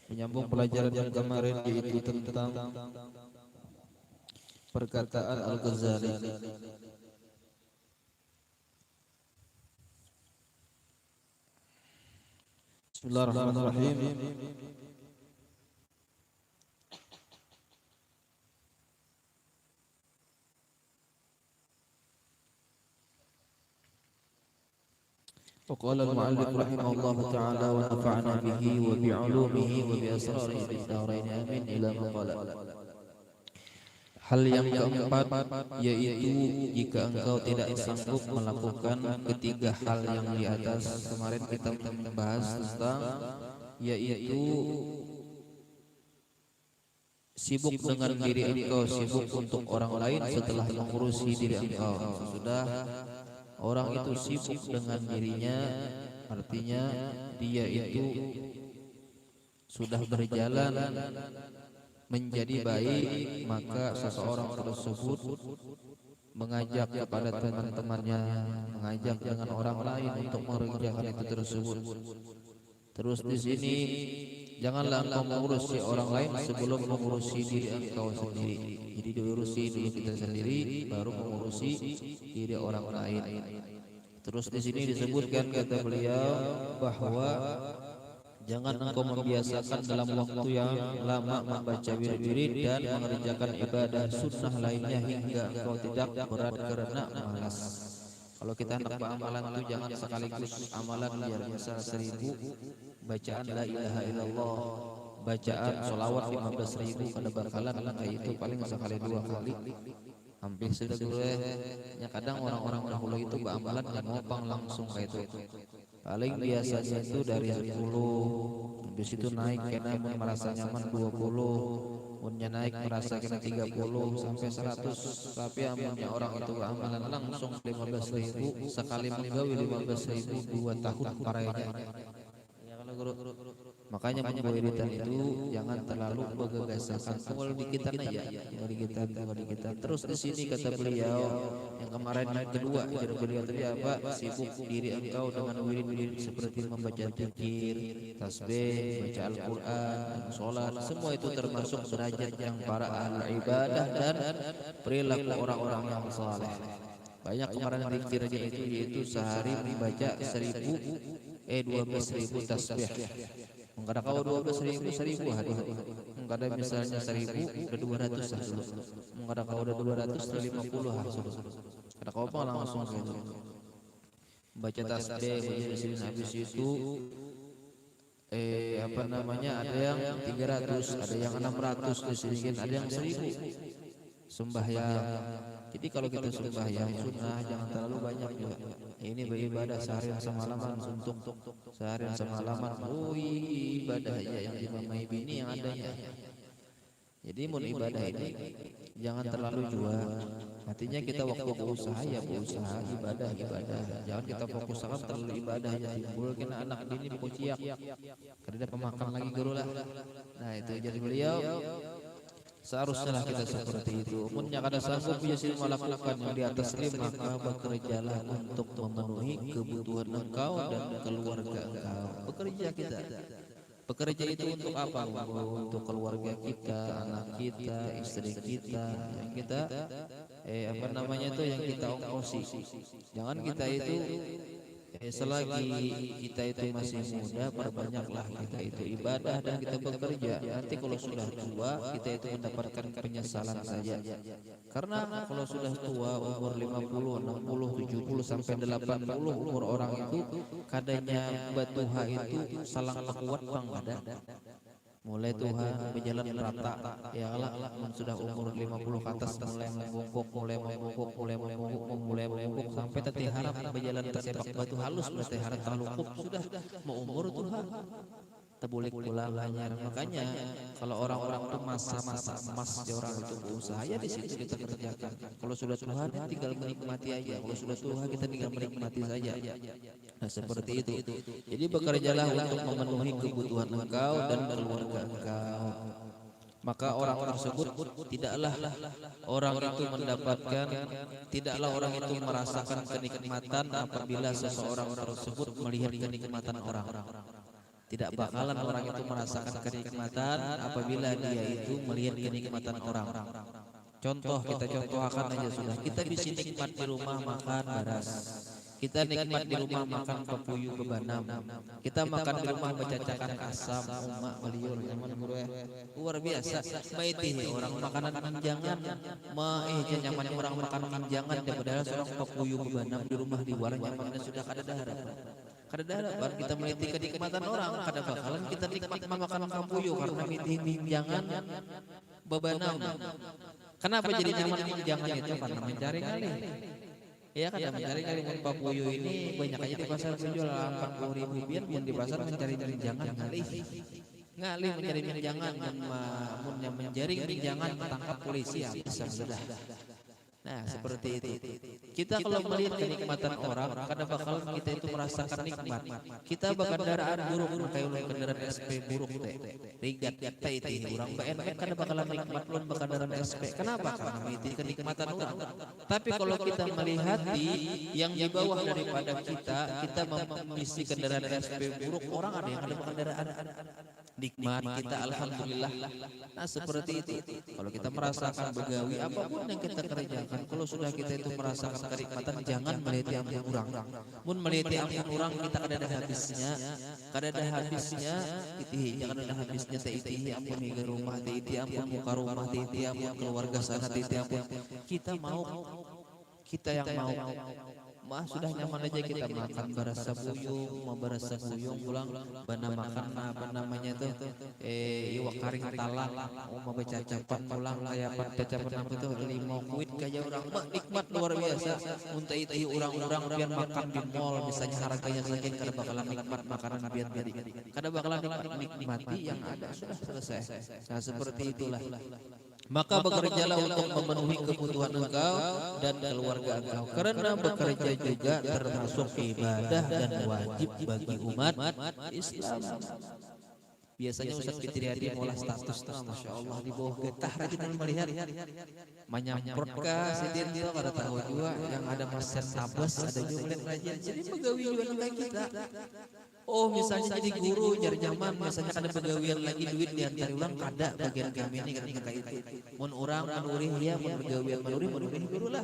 menyambung pelajaran yang kemarin, yaitu tentang perkataan Al-Ghazali. Bismillahirrahmanirrahim. وقال المؤلف رحمه الله تعالى ونفعنا به وبعلومه وبأسراره في الدارين آمين إلى مقالة. Hal yang keempat, yaitu jika engkau tidak sanggup melakukan ketiga hal yang di atas. Kemarin kita membahas tentang yaitu sibuk dengan diri engkau, sibuk untuk orang lain setelah mengurusi diri engkau. Sudah orang itu sibuk dengan dirinya, artinya dia itu sudah berjalan menjadi baik, maka seseorang tersebut mengajak kepada teman-temannya, mengajak dengan orang lain untuk mengerjakan itu tersebut. Terus di sini janganlah engkau mengurusi orang lain sebelum mengurusi diri engkau sendiri. Jadi diurusi diri kita sendiri, baru mengurusi diri orang lain. Terus di sini disebutkan, kata beliau, bahwa jangan engkau membiasakan dalam waktu yang lama membaca wirid dan mengerjakan ibadah sunnah lainnya hingga engkau tidak berat karena malas. Kalau kita hendak beramalan itu jangan sekaligus amalan biar bisa 1000 bacaan la ilaha illallah, bacaan sholawat 15.000 pada bakalan, maka itu paling sekali 2 kali hampir sudah gue. Ya kadang orang-orang dahulu itu beramalan dan ngopang langsung kayak itu. Paling biasanya itu dari 10, habis itu naik kena merasa nyaman 20, punya naik merasa kena 30 sampai 100. Tapi amalnya orang itu amalan langsung 15.000 sekali menggawi 15.000 2 tahun parahnya. Ya kalau guru, makanya pemberitaan itu jangan terlalu bergegasakan. Tunggal di kita aja, tunggal di kita. Terus di sini kata beliau yang kemarin yang kedua, jadi beliau tadi apa? Sibuk diri engkau dengan wirid-wirid seperti membaca zikir, tasbih, baca Al-Quran, sholat. Semua itu termasuk derajat yang para ahli ibadah dan perilaku orang-orang yang saleh. Banyak kemarin zikirnya itu yaitu sehari membaca 12.000 tasbih. Kadang kau 12.000 hari, kadang misalnya 1.000 udah 200 dulu, kadang kau udah 200 udah 50 kadang kau apa langsung gitu baca tasbih habis itu apa namanya, ada yang 300, ada yang 600 di sini, ada yang 1.000 sembahyang. Jadi kalau kita sembahyang sunnah jangan terlalu banyak juga. Ini beribadah seharian semalaman, untuk seharian semalaman. Oh ibadah ya yang dimamai bini yang adanya. Jadi mau ibadah ini jangan terlalu juga. Artinya kita waktu berusaha ya berusaha, ibadah. Jangan kita fokus akan terlalu ibadah aja, timbul kena anak bini pokociak. Karena pemakan lagi guru lah. Nah itu jadi beliau seharusnya kita seperti itu. Punya kada sanggup biasa melakukan yang di atas 5, maka bekerjalah untuk memenuhi kebutuhan engkau dan keluarga engkau. Bekerja kita. Bekerja itu untuk apa? Untuk keluarga kita, anak kita, istri kita, yang kita apa namanya itu yang kita ongkosi. Jangan kita itu selagi kita itu masih muda, perbanyaklah kita itu ibadah dan kita bekerja. Nanti kalau sudah tua kita itu mendapatkan penyesalan saja. Karena kalau sudah tua umur 50, 60, 70 sampai 80 umur orang itu kadanya batuha itu salang kuat bang ada. Mulai Tuhan berjalan rata, ya Allah sudah umur 50 ke atas mulai membungkuk sampai tadi harap berjalan tersepak batu halus, berarti harap terlalu sudah mau umur Tuhan terbulik pulang hanya. Makanya kalau orang-orang itu masa-masa emas di orang itu berusaha ya di situ kita kerjakan. Kalau sudah Tuhan tinggal menikmati aja. Kalau sudah Tuhan kita tinggal menikmati saja. Nah seperti itu. Jadi bekerjalah untuk memenuhi kebutuhan engkau dan keluarga engkau. Maka orang tersebut tidaklah orang itu mendapatkan, tidaklah orang itu merasakan kenikmatan apabila seseorang tersebut melihat kenikmatan orang. Tidak bakalan orang itu merasakan kenikmatan apabila dia itu melihat kenikmatan orang. Contoh, kita contohkan aja sudah. Kita bisa nikmat di rumah makan beras. Kita nikmat di rumah makan papuyu bebanam. Kita makan di rumah bacacakan asam, umak, beliur, nyaman guru ya. Luar biasa. Maitihi orang makanan minjangan. Nyaman orang makan minjangan. Padahal seorang papuyu bebanam di rumah di luar nyamannya sudah kada harapan. Kada harapan kita meliti kenikmatan orang. Kada bakalan kita nikmat makan papuyu karena maitihi minjangan bebanam. Kenapa jadi nyaman minjangan itu? Karena mencari ngalih. Ya kan mencari kali papuyu ini banyak aja di pasar menjual 40.000 biar pun di pasar mencari minjangan ngalih mencari minjangan yang menjaring minjangan tangkap polisi habis sudah. Nah seperti itu. Kita kalau melihat kenikmatan orang, kadang bakal kita itu merasakan nikmat. Kita kendaraan buruk, kayak kendaraan SP buruk teh. Rigat kita itu orang BNN kadang bakalan nikmat lon kendaraan SP. Kenapa? Karena itu kenikmatan orang. Tapi kalau kita melihat yang di bawah daripada kita memisi kendaraan SP buruk, orang ada yang ada kendaraan nikmat kita alhamdulillah. Nah seperti itu. Kalau kita merasakan begawi apapun yang kita kerjakan, kalau sudah kita itu merasakan kenikmatan, jangan meliti ampun orang. Mun meliti ampun orang kita kada ada habisnya, jangan ada habisnya iti ampun ke rumah, iti ampun muka rumah, iti ampun keluarga sana, iti ampun. Kita yang mau sudah nyaman aja kita makan berasa buyung pulang bana makan apa namanya tuh iwak karing talang mau becacapan pulang kayak becacapan apa tuh limau kuit kayak orang nikmat luar biasa untuk itu orang-orang biar makan di mall misalnya harganya saking kada bakalan nikmat makanan biar jadi kada bakalan nikmati yang ada sudah selesai. Nah seperti itulah. Maka bekerjalah untuk memenuhi kebutuhan engkau dan keluarga engkau, karena bekerja juga termasuk ibadah dan wajib bagi umat Islam. Biasanya Ustaz Fitriadi molah status, masya Allah di bawah getah rajin melihat menyamprot kah sidin itu kada tahu juga yang ada masker tabas ada juga rajin jadi pegawai juga kayak kita. Oh misalnya jadi guru jar zaman misalnya kada pegawian lagi duit diantar ulang kada bagian kami ini ketika itu mun orang menurih ya mun pegawian menurih guru lah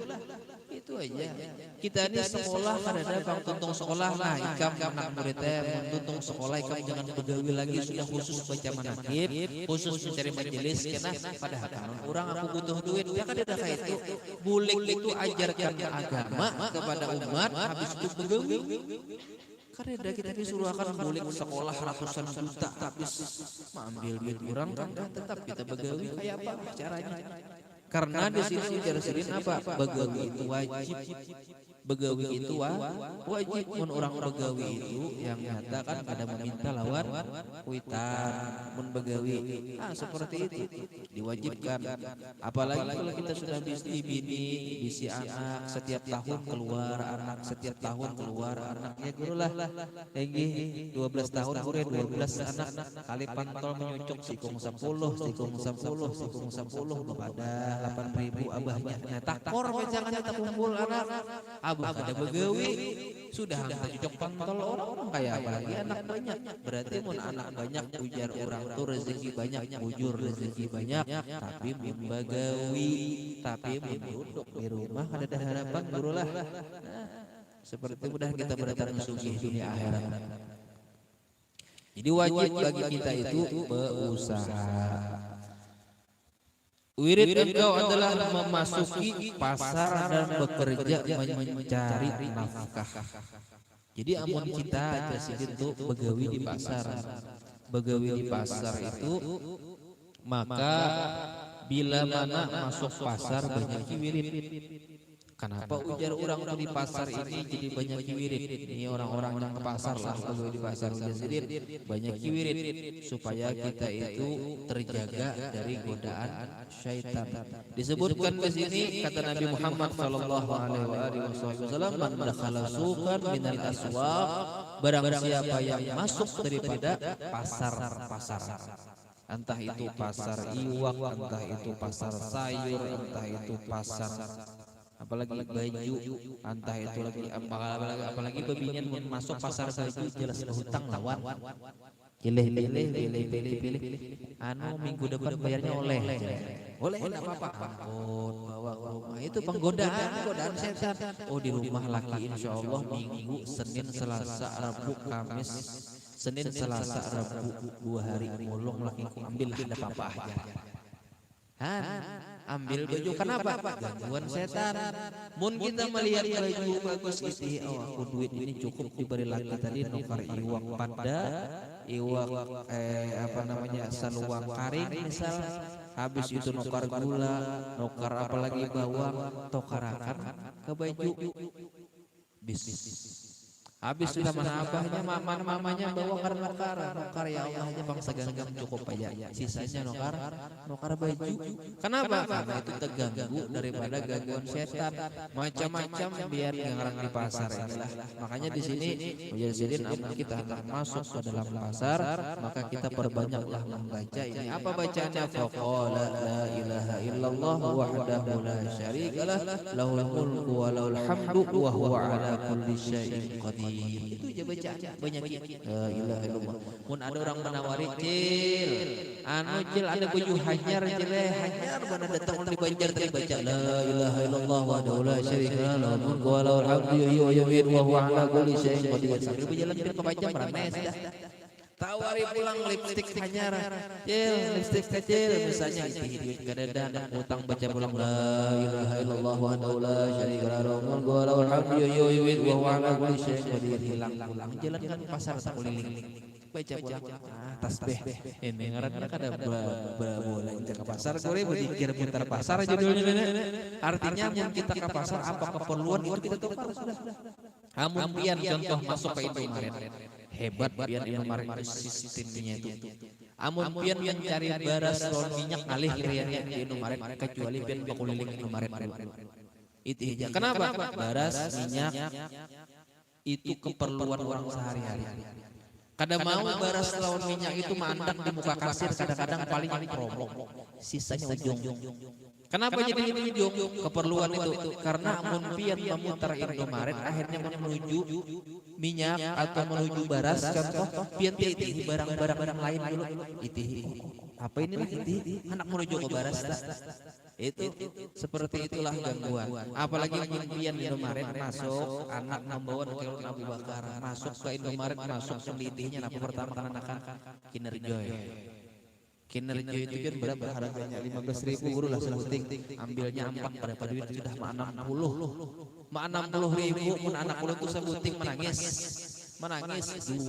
itu aja. Kita ini sekolah kada ada bang tuntung sekolah lah ikam anak muridnya mun tuntung sekolah ikam jangan pegawi lagi sudah khusus baca manakib khusus mencari majelis kena pada hakanan orang aku butuh duit ya kada ada kayak itu bulik itu ajarkan agama kepada umat habis itu pegawi. Karena kita disuruh akan bulik sekolah ratusan juta habis mengambil duit orang kan tetap kita begawi kayak apa caranya? Karena di sini ujar apa? Begawi itu wajib. Begawi itu wajib. Mun orang begawi itu yang nyatakan ada meminta lawan kuitan. Mun begawi seperti itu diwajibkan. Apalagi kalau kita sudah bisi bini, bisi anak, setiap tahun keluar anak, setiap tahun keluar anaknya guru lah. Tinggi 12 tahun guru 12 anak kali pantol menyucuk sikung 10 kepada 8.000 abahnya. Nah takor jangan tak kumpul anak. Abah ada begawi sudah hantar cocok pantol orang kayak apa lagi anak banyak berarti mun anak banyak ujar orang tuh rezeki banyak bujur rezeki banyak tapi begawi tapi duduk di rumah ada harapan guru lah. Seperti mudah kita berdatang sugih dunia akhirat. Jadi wajib bagi kita itu berusaha. Wirid engkau adalah memasuki pasar dan bekerja mencari nafkah. Jadi amun kita presiden itu begawi di pasar. Begawi di pasar itu maka bila mana masuk pasar banyak wirid. Kenapa ujar orang tuh di pasar ini jadi banyak wirid? Ini orang-orang yang ke pasar lah kalau di pasar ujar sendiri banyak wirid supaya kita itu terjaga dari godaan syaitan. Disebutkan di sini kata Nabi Muhammad sallallahu alaihi wasallam, "Man dakhala suqan minal aswaq," barang siapa yang masuk daripada pasar-pasar. Entah itu pasar iwak, entah itu pasar sayur, entah itu pasar apalagi baju, entah itu lagi apalagi bebinian masuk pasar baju jelas hutang lawan. pilih. Anu minggu depan bayarnya oleh. Oleh enggak apa-apa. Ampun, bawa ke rumah. Itu godaan setan. Oh, di rumah laki insyaallah Minggu, Senin, Selasa, Rabu, Kamis. Senin, Selasa, Rabu 2 hari mulung laki ku ambil enggak apa-apa aja. Ambil baju kenapa? Gangguan setan. Mun kita melihat baju bagus itu, oh aku duit ini cukup diberi laki tadi nukar iwak pada iwak apa namanya saluang karing misal, habis itu nukar gula, nukar apalagi bawang, tokarakan ke baju bisnis. Habis sudah mana abahnya, mamanya bawa nukar ya Allah aja bangsa ganggang cukup aja. Sisanya nukar baju. Kenapa? Karena itu terganggu daripada gangguan setan. Macam-macam biar ngarang di pasar inilah. Makanya di sini Mujahidin kita hendak masuk ke dalam pasar, maka kita perbanyaklah membaca ini. Apa bacaannya? Faqala la ilaha illallah wahdahu la syarikalah lahul mulku wa lahul hamdu wa huwa ala kulli syai'in qadir. Itu aja bacaan banyak la ilaha illallah. Mun ada orang menawari cil ada baju hanyar hanyar mana datang di Banjar tadi baca la ilaha illallah wahdahu la syarika lahu lahul mulku wa lahul hamdu wa yumiitu wa huwa ala kulli syai'in qadir. Sambil berjalan ke Banjar ramai sudah. Tawari pulang lipstik hanyar, lipstik kecil misalnya duit kadang utang baca pulang la ilaha illallah wahdahu la syarika lahu lahul mulku wa lahul hamdu wa yumiitu wa huwa ala kulli syai'in qadir. Hilang pulang jalan kan pasar tak keliling baca pulang tasbih ini ngaranna kada boleh kita ke pasar gore berzikir putar pasar judulnya artinya mun kita ke pasar apa keperluan itu kita tukar sudah. Amun pian contoh masuk ke Indomaret hebat pian Indomaret sistemnya itu. Amun pian yang cari baras lawan minyak alih kriannya di Indomaret kecuali pian bakuliling Indomaret itu aja. Kenapa? Baras minyak itu keperluan orang sehari-hari. Kada mau baras lawan minyak itu mandang di muka kasir kadang-kadang paling promo. Sisanya ujung. Kenapa jadi ujung? Keperluan itu karena amun pian memutar Indomaret akhirnya menuju minyak atau menuju baras contoh pian titih barang-barang lain dulu. Itih. Apa ini itih? Anak menuju ke baras. Itu seperti itulah gangguan. Apalagi pian Indomaret masuk anak membawa kelon Abu Bakar masuk ke Indomaret masuk senditihnya apa pertama kan anak Kinerja itu kan berapa harganya 15.000 guru lah sebuting ambilnya 4 pada duit sudah 60 60.000 mun anak ulo itu sebuting menangis 2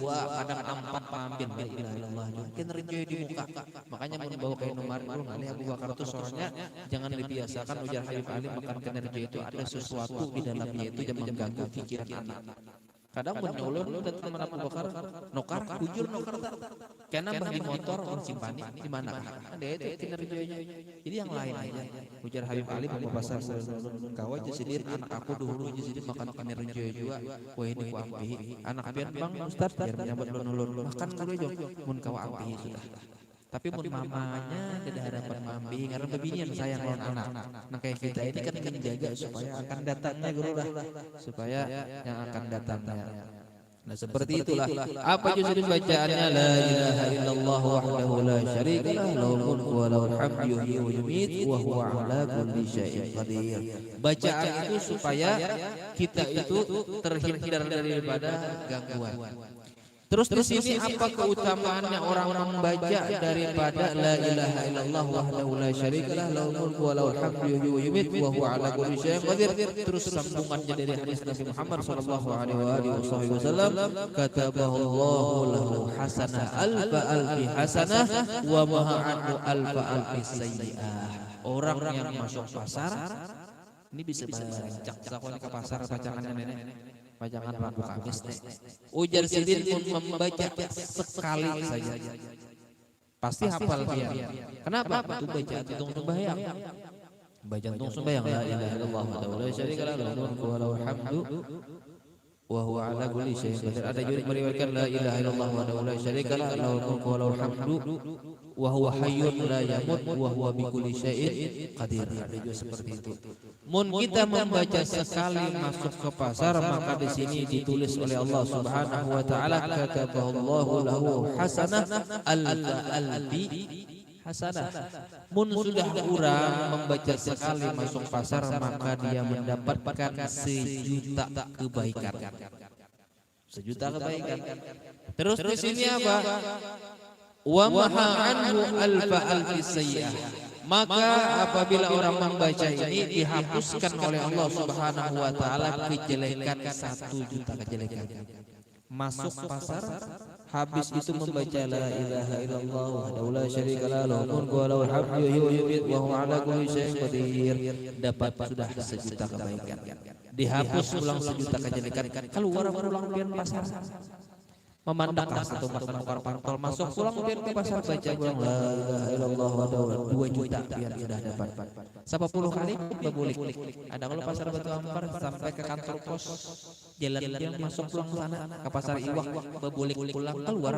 kadang 4 ambil la ilaha illallah kinerja di muka. Makanya mau dibawa ke Indomaret dulu ngalih Abu Bakar itu soalnya jangan dibiasakan ujar Habib Ali makan kinerja itu ada sesuatu di dalamnya itu yang mengganggu pikiran anak. Kadang menyolong dan teman Abu Bakar nokar bujur nokar karena bagi motor orang simpani di mana ada itu kinerjanya. Jadi yang lain aja ujar Habib Ali mau pasar kawat jesidir anak aku dulu jesidir makan kinerja juga wah ini ku ampi anak pian bang Ustaz biar menyambut lulun makan dulu jo mun kawa ampi sudah. Tapi mun mamanya tidak harapan mambi karena bebinian sayang lawan anak. Nah kayak kita ini kan menjaga supaya akan datangnya guru lah supaya yang akan datangnya. Nah seperti itulah. Apa justru bacaannya la ilaha illallah wahdahu la syarikalah lahul mulku wa lahul hamdu yuhyi wa yumiitu wa huwa ala kulli syai'in qadir. Bacaan itu supaya kita itu terhindar daripada gangguan. Terus di sini apa keutamaannya orang membaca daripada la ilaha illallah wahdahu la syarikalah lahul mulku wa lahul hamdu yuhyi wa yumiitu wa huwa ala kulli syai'in qadir. Terus sambungannya dari hadis Nabi Muhammad sallallahu alaihi wasallam kataballahu lahu hasanah alfa alfi hasanah wa maha'anhu alfa alfi sayyi'ah. Orang yang masuk pasar ini bisa baca sekolah ke pasar bacaannya nenek bacakan Rabu Kamis ujar sidin pun membaca sekali saja pasti hafal dia. Kenapa? Itu baca jantung sembahyang. Baca jantung sembahyang la ilaha illallah wahdahu la syarika lahu lahul mulku wa lahul hamdu wa huwa ala kulli syai'in qadir. Ada juga meriwayatkan la ilaha illallah wa la syarika lah lahul mulku wa lahul hamdu wa huwa hayyun la yamut wa huwa bi kulli syai'in qadir. Ada juga seperti itu. Mun kita membaca sekali masuk ke pasar, maka di sini ditulis oleh Allah Subhanahu wa taala kataballahu lahu hasanah alfi hasanah. Mun sudah orang membaca sekali masuk pasar, maka dia mendapatkan 1.000.000 kebaikan. 1.000.000 kebaikan. Terus di sini apa? Wa maha anhu alfa alfi sayyi'ah. Maka apabila orang membaca ini dihapuskan oleh Allah Subhanahu wa taala kejelekan 1.000.000 kejelekan. Masuk pasar, habis itu membaca la ilaha illallah wahdahu la syarika lah lahul mulku wa lahul hamdu yuhyi wa yumiitu wa huwa ala kulli syai'in qadir. Dapat sudah 1.000.000 kebaikan. Dihapus ulang 1.000.000 kejelekan. Keluar pulang pian pasar. Memandang satu menukar pantol, masuk pulang pian ke pasar, baca pulang la ilaha illallah wahdahu 2.000.000 pian sudah dapat. 10 kali bebulik. Ada kalau pasar Batu Ampar sampai ke kantor pos, jalan dia masuk pulang ke sana ke pasar Iwak, bebulik pulang keluar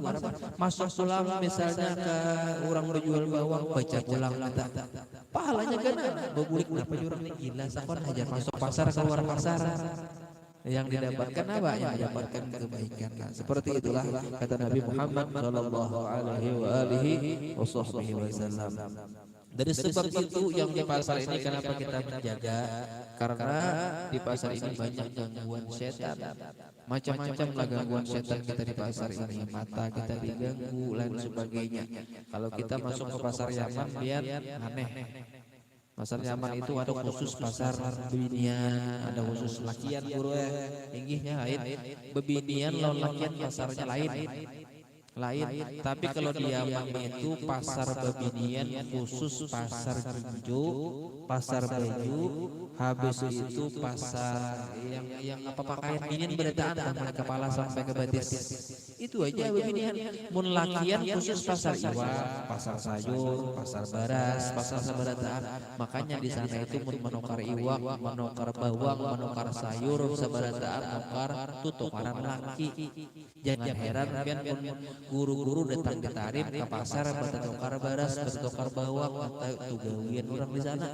masuk pulang misalnya ke orang berjual bawang, baca pulang kata pahalanya kan bebulik kenapa jurang gila sakon aja masuk pasar keluar pasar. Yang didapatkan apa? Yang didapatkan kebaikan. Nah, seperti itulah kata Nabi Muhammad sallallahu alaihi wasallam. Dari sebab itu yang di pasar ini kenapa kita menjaga? Karena di pasar ini banyak gangguan setan. Macam-macam lah gangguan setan kita di pasar ini. Mata kita diganggu, lain sebagainya. Kalau kita masuk ke pasar Yaman, lihat aneh. Pasar Yaman itu ada khusus pasar bebinian, ada khusus lakian guru inggihnya lain. Bebinian lawan lakian pasarnya lain. Tapi kalau di Yaman itu pasar bebinian khusus pasar ginjo, pasar baju, habis itu pasar yang apa pakaian binian berdaan dari kepala sampai ke betis. Itu aja bebinian. Mun lakian khusus pasar iwak, pasar sayur, pasar baras, pasar sabarataan. Makanya di sana itu mun menukar iwak, menukar bawang, menukar sayur, sabarataan, menukar tutukaran laki. Jangan heran kan guru-guru datang ditarik ke pasar bertukar baras, bertukar bawang, atau tugawian orang di sana.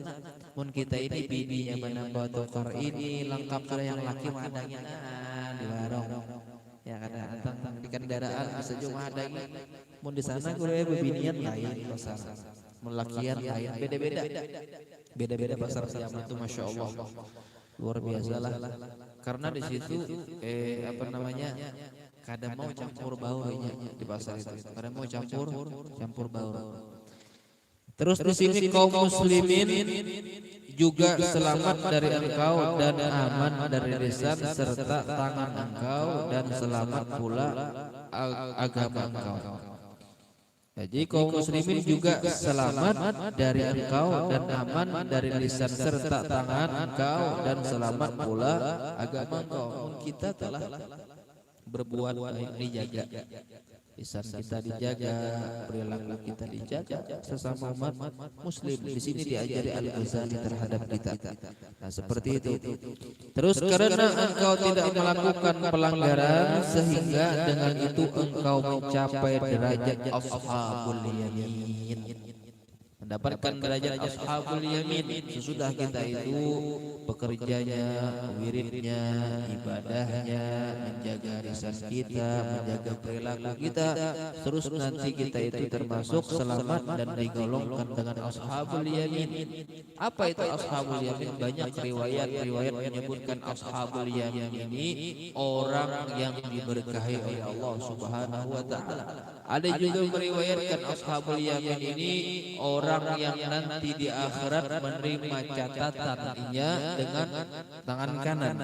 Mun kita ini bibinya menambah tukar ini lengkap sudah yang laki madangin di warung. Ya kadang di kendaraan bisa cuma ada ini. Mun di sana guru bebinian lain pasar, melakian lain, beda-beda pasar Yaman itu masya Allah luar biasa lah. Karena di situ apa namanya? Kadang mau campur baur di pasar itu. Kadang mau campur baur. Terus di sini kaum muslimin juga selamat dari engkau dan aman dari lisan serta tangan engkau dan selamat pula agama engkau. Jadi kaum muslimin juga selamat dari engkau dan aman dari lisan serta tangan engkau dan selamat pula agama engkau. Kita telah berbuat baik dijaga, lisan kita dijaga, perilaku kita dijaga, sesama umat muslim. Di sini diajari Al-Ghazali terhadap kita. Nah seperti itu. Terus karena engkau tidak melakukan pelanggaran sehingga dengan itu engkau mencapai derajat ashabul yamin, mendapatkan derajat ashabul yamin. Sesudah kita itu bekerjanya, wiridnya, ibadahnya, menjaga lisan kita, menjaga perilaku kita, terus nanti kita itu termasuk selamat dan digolongkan dengan ashabul yamin. Apa itu ashabul yamin? Banyak riwayat menyebutkan ashabul yamin ini orang yang diberkahi oleh Allah Subhanahu wa taala. Ada juga meriwayatkan ashabul yamin ini orang yang nanti di akhirat menerima catatannya dengan tangan kanan.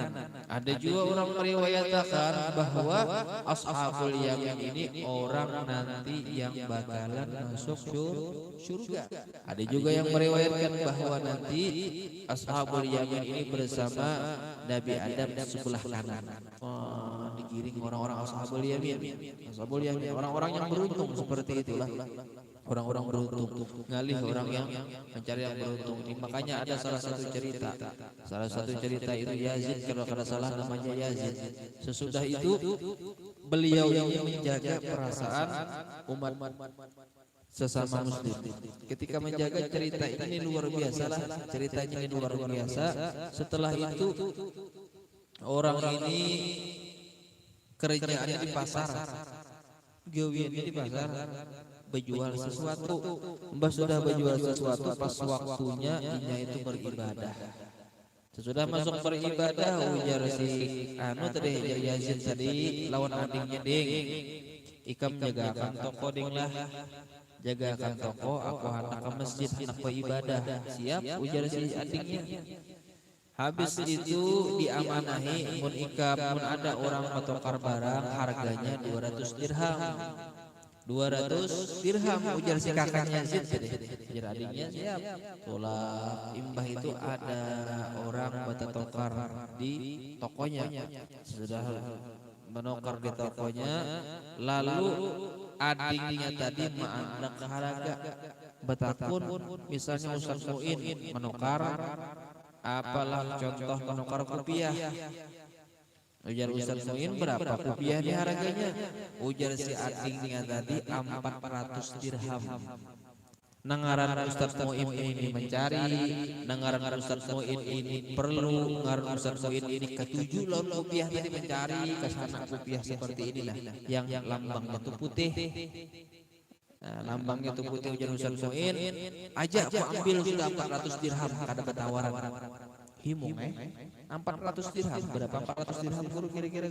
Ada juga orang meriwayatkan bahwa ashabul yamin ini orang nanti yang bakalan masuk surga. Ada juga yang meriwayatkan bahwa nanti ashabul yamin ini bersama Nabi Adam sebelah kanan. Digiring orang-orang ashabul yamin. Ashabul yamin orang-orang yang beruntung seperti itulah. orang-orang beruntung, ngalih orang yang mencari yang beruntung. Ini makanya ada salah satu cerita itu Yazid, kalau kada salah namanya Yazid. Sesudah itu beliau yang menjaga perasaan umat sesama muslim. Ketika menjaga cerita ini luar biasa lah, ceritanya ini luar biasa. Setelah itu orang ini kerjaannya di pasar, gawiannya di pasar, berjual sesuatu. Mbah sudah berjual sesuatu, pas waktunya inya itu beribadah. Sesudah masuk beribadah, ujar si anu tadi, ujar Yazid tadi lawan adiknya, ding ikam jagakan toko ding lah, jagakan toko, aku hendak ke masjid hendak beribadah. Siap, ujar si adiknya. Habis itu diamanahi, mun ikam mun ada orang menukar barang harganya 200 dirham. 200 dirham, ujar si kakaknya Yazid. Ujar adiknya, siap. Tolak imbah itu ada orang bertukar di tokonya. Sudah menukar di tokonya, lalu adiknya tadi mengandak harga betakun. Misalnya Ustaz Muin menukar apalah contoh menukar rupiah. Ujar Ustaz Muin, berapa rupiah di harganya? Ujar si adiknya tadi 400 dirham. Nangaran Ustaz Muin ini mencari, nangaran Ustaz Muin ini perlu, nangaran Ustaz Muin ini ketujuh lawan rupiah tadi mencari kesana rupiah seperti inilah yang lambangnya itu putih. Nah, lambangnya itu putih. Ujar Ustaz Muin, aja aku ambil sudah 400 dirham, kada bertawaran. Himung 400 dirham, berapa 400 dirham guru kira-kira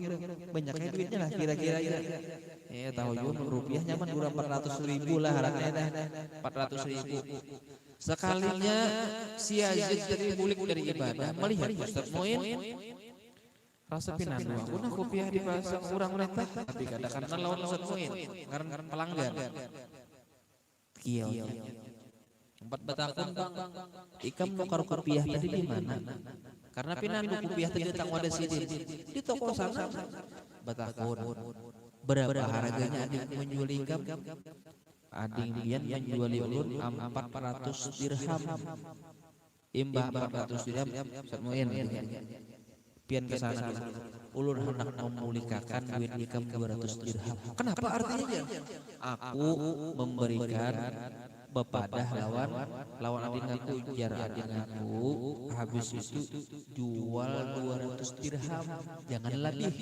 banyaknya duitnya lah kira-kira ya. Tahu juga rupiah nyaman guru 400.000 lah harganya dah, 400.000. Sekalinya si Yazid dari bulik dari ibadah melihat Ustaz Muin rasa pinandu aku nah rupiah di pasar kurang rentah, tapi kadang-kadang lawan Ustaz Muin ngaran pelanggan kieu. Empat batakun bang, ikam nukar rupiah tadi di mana? Karena pinandu rupiah tadi datang wadah sidin di toko sana. Batakun, berapa harganya adik menjual ikam? Adik pian menjual ulun 400 dirham. Imbah 400 dirham, Muin pian ke sana. Ulun hendak memulikakan duit ikam 200 dirham. Kenapa artinya? Aku memberikan bepadah lawan adingaku, ujar adingaku, habis itu jual 200 dirham, jangan lebih.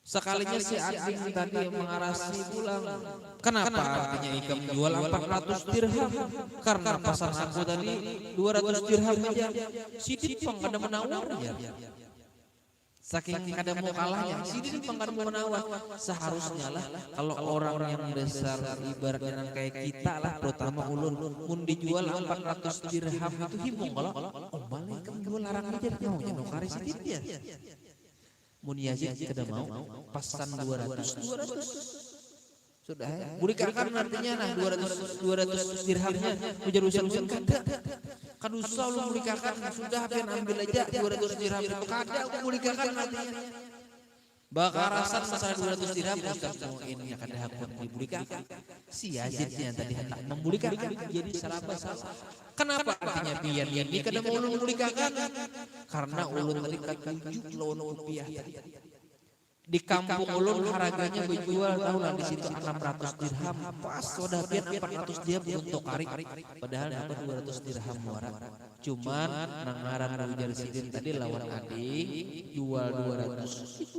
Sekalinya si adik tadi mengarasi pulang, kenapa artinya ikam jual 400 dirham? Karena pasar aku tadi 200 dirham aja. Sidin pang kada menawar ya. Saking kada mau kalahnya, Sidin pang kada mau menawar. Seharusnya lah kalau orang yang besar ibaratnya kayak kita lah, terutama ulun, mun dijual 400 dirham itu himung kalau balik ikam jual larang aja mau nukari Sidin dia. Mun Yazid kada mau, pasan 200. Sudah ya. Bulikakan artinya nah 200 dirhamnya ujar usul kada. Kadusa ulun bulikakan sudah pian ambil aja 200 dirham itu kada aku bulikakan artinya. Bakarasan masalah 200 dirham Ustaz Muin yang kada hakun dibulikakan. Si Yazid yang tadi hendak membulikakan jadi salah salah. Kenapa artinya pian ini kada mau ulun bulikakan? Karena ulun tadi ketujuh lawan rupiah tadi. Di kampung ulun harganya berjual tahu lah di situ 600 dirham, pas sudah pian 400 dirham untuk karik, padahal dapat 200 dirham muara. Cuman nangaran ujar Sidin tadi lawan adik jual 200.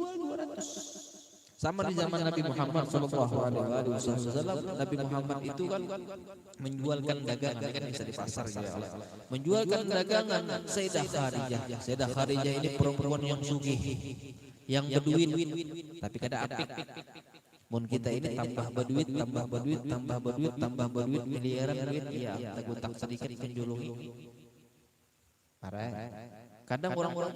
Sama di zaman Nabi Muhammad sallallahu alaihi wasallam, Nabi Muhammad itu kan menjualkan dagangan, kan bisa di pasar ya Allah. Menjualkan dagangan Sayyidah Khadijah. Sayyidah Khadijah ini perempuan yang sugih, yang berduit, tapi kada apik. Mun kita ini tambah berduit, miliaran duit, iya, tak sedikit menjuluhi. Parah. Kadang orang-orang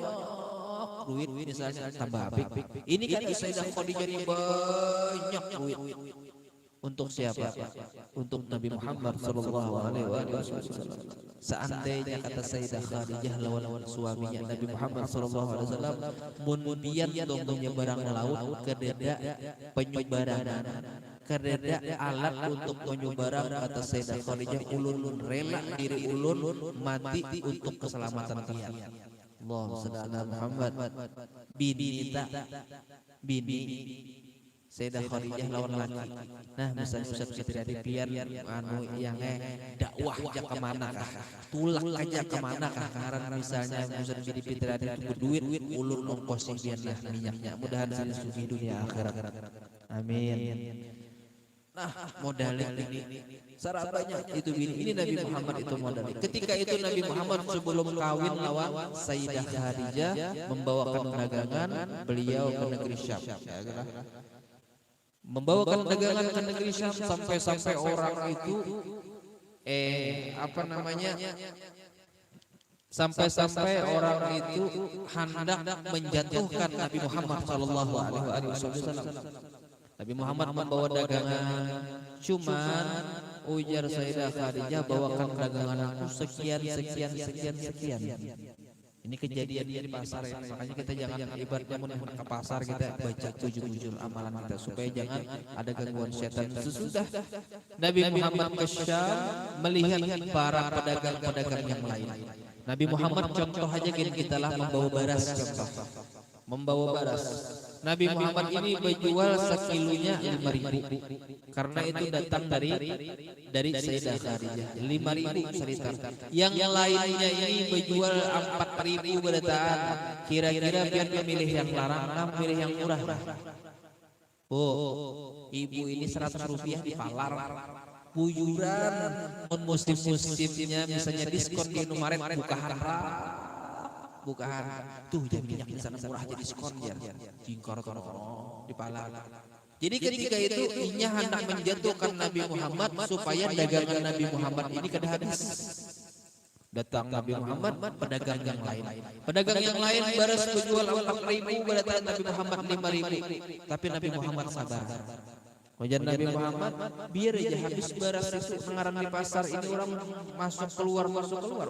duit misalnya tambah apik. Ini kan Sayyidah Khadijah ini banyak duit. Untuk siapa? Untuk Nabi Muhammad sallallahu alaihi wasallam. Seandainya kata Sayyidah Khadijah lawan suaminya Nabi Muhammad sallallahu alaihi wasallam mun pian dong menyeberang laut ke deda penyebaran Kadada alat untuk menyumbara kata Sayyidah Khadijah, ulun rela diri ulun mati untuk keselamatan dia. Allahumma shalli ala Muhammad. Bini Sayyidah Khadijah lawan laki. Nah, misalnya Ustaz Fitri Adi biar anu yang dakwah aja kemana kah? Tulak aja kemana kah? Karena misalnya Ustaz Fitri Adi itu berduit, ulun ongkosin biarlah minyaknya. Mudahan sini sugi dunia akhirat. Amin. Nah, modalnya ini sarabanya itu bini. Ini Nabi Muhammad itu modalnya. Ketika itu Nabi Muhammad sebelum kawin lawan Sayyidah Khadijah membawakan dagangan beliau ke negeri Syam. Membawakan dagangan ke negeri Syam sampai orang itu sampai orang itu hendak menjatuhkan Nabi Muhammad sallallahu alaihi wasallam. Nabi Muhammad membawa dagangan, cuman ujar Sayyidah Khadijah, bawakan dagangan aku sekian. Ini kejadian di pasar ya, makanya kita jangan ibaratnya menuju ke pasar kita baca 7 amalan kita supaya jangan ada gangguan setan. Sesudah Nabi Muhammad ke Syam melihat para pedagang-pedagang yang lain. Nabi Muhammad contoh aja kita lah membawa beras contoh. Membawa beras. Nabi Muhammad ini berjual sekilonya 5.000 karena itu datang dari Sayyidah Khadijah. 5.000 cerita. Yang lainnya ini berjual 4.000 berdataan. Kira-kira biar memilih yang larang, milih yang murah. Oh, ibu ini 100 rupiah dipalar. Buyuran musim-musimnya misalnya diskon di Indomaret bukaan tuh jam minyak di sana murah jadi diskon ya jingkar dipalar. Jadi ketika itu inya hendak menjatuhkan Nabi Muhammad supaya dagangan Nabi Muhammad ini kada habis. Datang Nabi Muhammad, pedagang yang lain baras berjual 4.000 berdatang Nabi Muhammad 5.000. Tapi Nabi Muhammad sabar. Wajar Nabi Muhammad biar aja habis beras itu mengarang di pasar ini orang masuk keluar.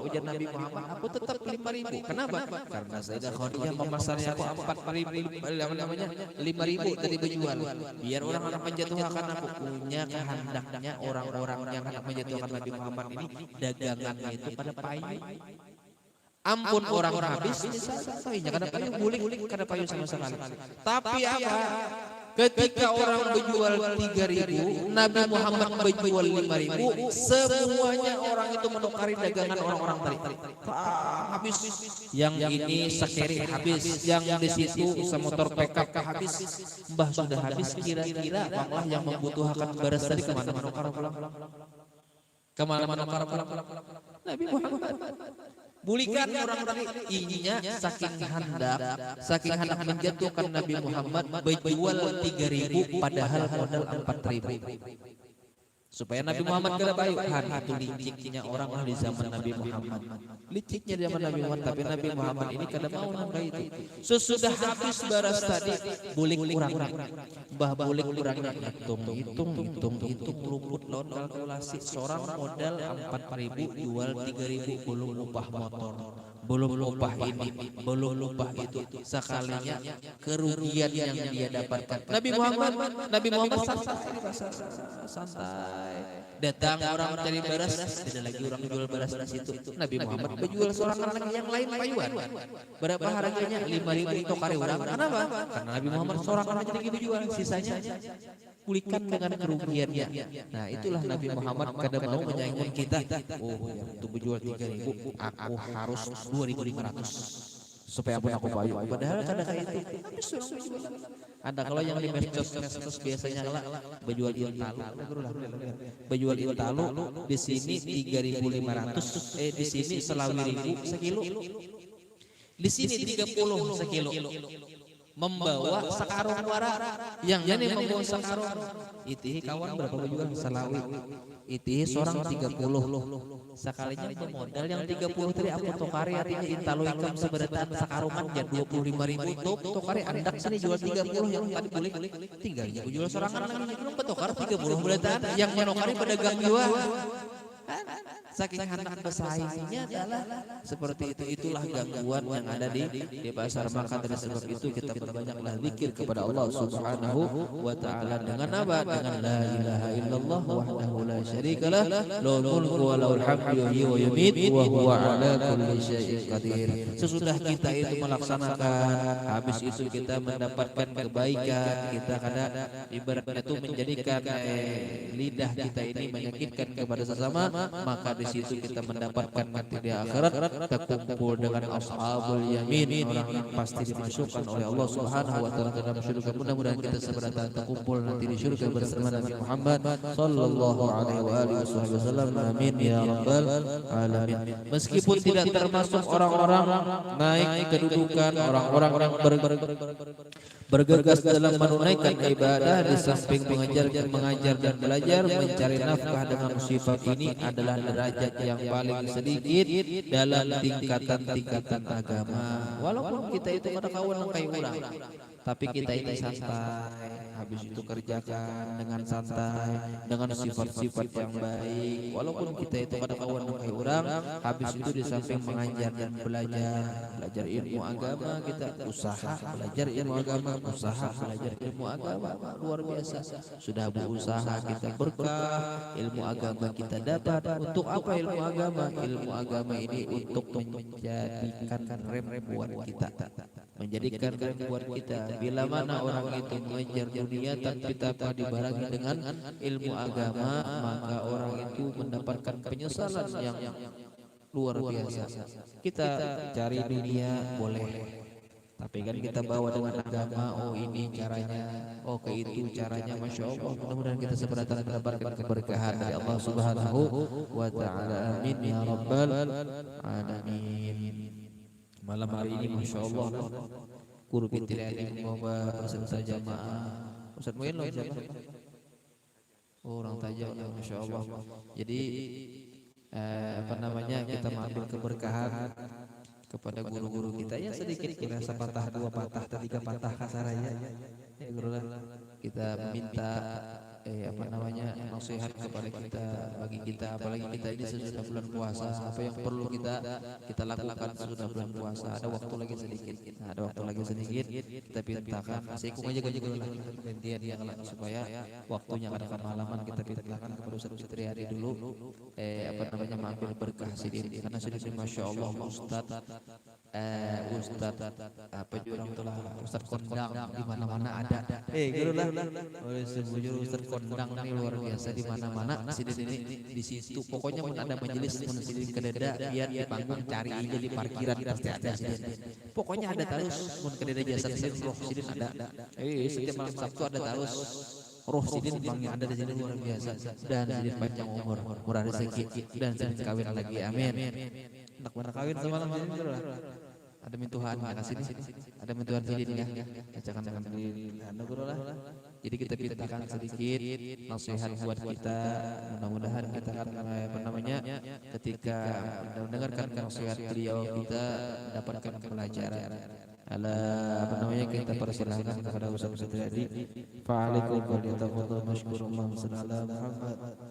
Ujar Nabi Muhammad, aku tetap 5.000. Kenapa? Karena Sayyidah Khadijah memasarnya aku 5.000 tadi berjual. Biar orang anak menjatuhkan aku punya kehendaknya orang-orang yang hendak menjatuhkan Nabi Muhammad ini dagangannya itu pada payu. Ampun orang habis ini santai-nya kada payu bulik kada payu sama sekali. Tapi apa? Ketika orang berjual 3.000, Nabi Muhammad berjual 5.000, semuanya orang itu menukari dagangan orang-orang tadi. Habis. Yang ini sekeri habis, yang di situ semotor pickup habis. Mbah sudah habis, kira-kira Allah yang membutuhkan beras tadi kemana menukar pulang? Kemana menukar pulang? Nabi Muhammad. Bulikan orang tadi ininya saking hendak menjatuhkan Nabi Muhammad berjual 3.000 padahal modal 4.000 supaya Nabi Muhammad kada bayu. Itu liciknya orang di zaman Nabi Muhammad. Liciknya di zaman Nabi Muhammad, tapi Nabi Muhammad ini kada mau nangka itu. Sesudah habis beras tadi bulik kurang. Bah bulik kurangnya hitung luput lawan kalkulasi. Seorang modal 4.000 jual 3.000 belum upah motor. Belum upah ini, belum upah itu. Sekalinya kerugian yang dia dapatkan. Nabi Muhammad santai. Datang orang cari beras, tidak lagi orang jual beras di situ. Nabi Muhammad berjual seorang lagi yang lain payuan. Berapa harganya? 5.000 tokari orang. Kenapa? Karena Nabi Muhammad seorang lagi berjual, sisanya pulihkan dengan kerugiannya. Nah, itulah Nabi Muhammad kada mau menyaingkan kita. Oh, untuk berjual 3.000, aku harus 2.500 supaya aku payu. Padahal kada kayak itu. Ada kalau yang di medsos biasanya berjual intalu di sini 3.500, di sini selawi 1.000 sekilo, di sini 30 sekilo. Membawa sakarung wara yang ini membawa sakarung itihi kawan berapa berjual selawi itihi seorang 30 sekalinya modal yang 30 tadi aku tokari artinya intalu ikam seberatan sakarungan ya 25.000 tokari andak sini jual 30 yang tadi boleh tinggalnya jual sorangan lagi belum petokar 30 beratan yang menokari pedagang jual saking hendak bersaingnya adalah seperti itu. Itulah gangguan yang ada di pasar. Maka dari sebab itu kita perbanyaklah zikir kepada Allah Subhanahu wa taala dengan apa? Dengan la ilaha illallah wahdahu la syarikalah lahul mulku wa lahul hamdu yuhyi wa yumiit wa huwa ala kulli syai'in qadir. Sesudah kita itu melaksanakan, habis itu kita mendapatkan kebaikan. Kita kadang ibaratnya itu menjadikan lidah kita ini menyakitkan kepada sesama, maka di situ kita mendapatkan nanti di akhirat terkumpul dengan ashabul yamin, orang yang pasti dimasukkan oleh Allah Subhanahu wa taala dalam surga. Mudah-mudahan kita seberata terkumpul nanti di surga bersama Nabi Muhammad sallallahu alaihi wasallam. Amin ya rabbal alamin. Meskipun tidak termasuk orang-orang naik kedudukan, orang-orang yang bergegas dalam menunaikan ibadah di samping mengajar dan belajar, mencari nafkah dengan sifat ini adalah derajat yang paling sedikit dalam tingkatan agama. Walaupun kita itu kada kawan kayak orang, tapi kita ini santai, habis itu kerjakan dengan santai, dengan sifat-sifat yang baik. Walaupun kita itu kada kawan kayak orang, habis itu di samping mengajar dan belajar ilmu agama, kita usaha belajar ilmu agama, usaha belajar ilmu agama, luar biasa. Sudah berusaha kita berkah, ilmu agama kita dapat. Untuk apa ilmu agama? Ilmu agama ini untuk menjadikan rem buat kita, menjadikan rem buat kita. Bila mana orang itu mengejar dunia tapi tanpa dibarengi dengan ilmu agama, maka orang itu mendapatkan penyesalan yang luar biasa. Kita cari dunia boleh, tapi kan kita bawa dengan agama. Oh ini caranya, oh ke itu caranya, masya Allah. Mudah-mudahan kita seberatan mendapatkan keberkahan dari Allah Subhanahu wa taala. Amin ya rabbal alamin. Malam hari ini masya Allah guru Fitriani membawa peserta jamaah. Ustaz Muin loh siapa? Oh, orang Tajam, masya Allah. Jadi apa namanya, kita mengambil keberkahan kepada guru-guru kita ya, sedikit kira sepatah dua patah atau tiga patah kasarannya ya guru lah. Kita minta apa namanya nasihat kepada kita, bagi kita, apalagi kita ini sesudah bulan puasa, apa yang perlu kita lakukan sesudah bulan puasa. Ada waktu lagi sedikit, kita pintakan seikung aja guru lah, gantian yang lagi supaya waktunya kadang malaman kita pintakan kepada Ustaz Fitriani dulu apa namanya mengambil berkah sedikit, karena sedikit masya Allah Ustaz apa jurang itulah Ustaz kondang di mana-mana ada. Guru lah oleh sebujur Ustaz kondang ini luar biasa di mana-mana. Sini di situ pokoknya mun ada majelis mun sidin kededa biar di panggung cari aja di parkiran pasti ada sidin. Pokoknya ada terus mun kededa jasa sidin roh sidin ada. Setiap malam Sabtu ada terus roh sidin panggil ada di sini luar biasa. Dan sidin panjang umur, murah rezeki, dan sidin kawin lagi. Amin. Nak mana kawin semalam sidin guru lah. Ada mintuhan ya sini, ada mintuhan sidin ya. Ajakan dengan di guru lah. Jadi kita pintakan sedikit nasihat buat kita. Mudah-mudahan kita akan apa namanya ketika mendengarkan nasihat beliau kita dapatkan pelajaran. Apa namanya, kita persilahkan kepada Ustaz Fitriani. Fa'alaikum wa rahmatullahi wa barakatuh.